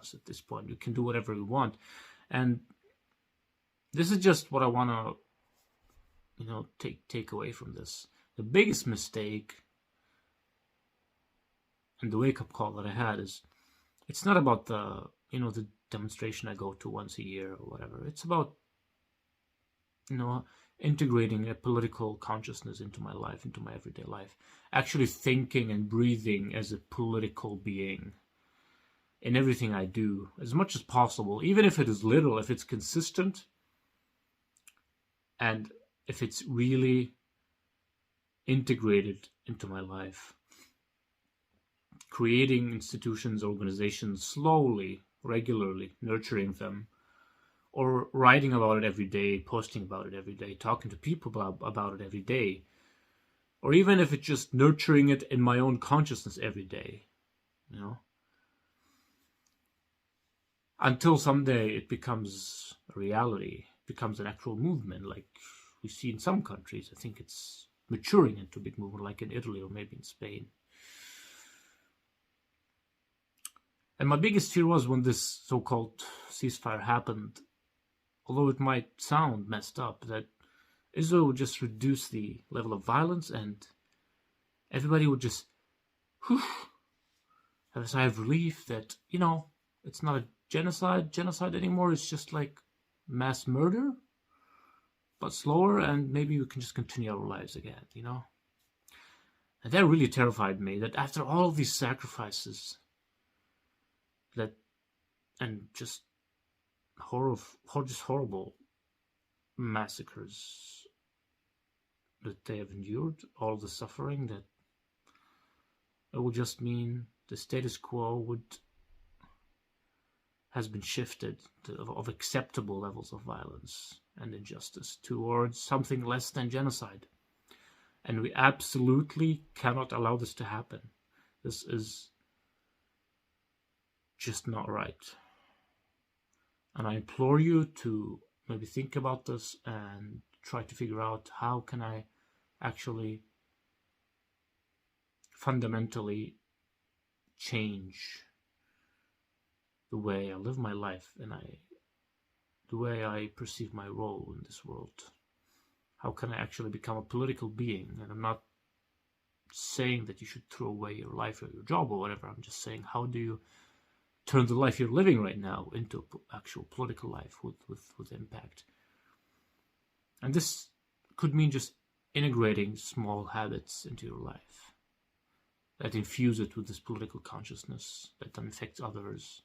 us at this point. We can do whatever we want. And this is just what I want to, take away from this. The biggest mistake and the wake-up call that I had is, it's not about the demonstration I go to once a year or whatever. It's about, integrating a political consciousness into my life, into my everyday life. Actually thinking and breathing as a political being in everything I do, as much as possible, even if it is little, if it's consistent, and if it's really integrated into my life. Creating institutions, organizations, slowly, regularly, nurturing them, or writing about it every day, posting about it every day, talking to people about it every day, or even if it's just nurturing it in my own consciousness every day, until someday it becomes a reality, becomes an actual movement, like we see in some countries. I think it's maturing into a big movement, like in Italy or maybe in Spain. And my biggest fear was, when this so-called ceasefire happened, although it might sound messed up, that Israel would just reduce the level of violence and everybody would just have a sigh of relief that, it's not a genocide anymore. It's just like mass murder, but slower, and maybe we can just continue our lives again, And that really terrified me, that after all of these sacrifices, and just horrible massacres that they have endured, all the suffering, that it would just mean the status quo has been shifted of acceptable levels of violence and injustice towards something less than genocide. And we absolutely cannot allow this to happen. This is just not right. And I implore you to maybe think about this and try to figure out, how can I actually fundamentally change the way I live my life and the way I perceive my role in this world. How can I actually become a political being? And I'm not saying that you should throw away your life or your job or whatever. I'm just saying, how do you turn the life you're living right now into actual political life with impact? And this could mean just integrating small habits into your life that infuse it with this political consciousness that then affects others,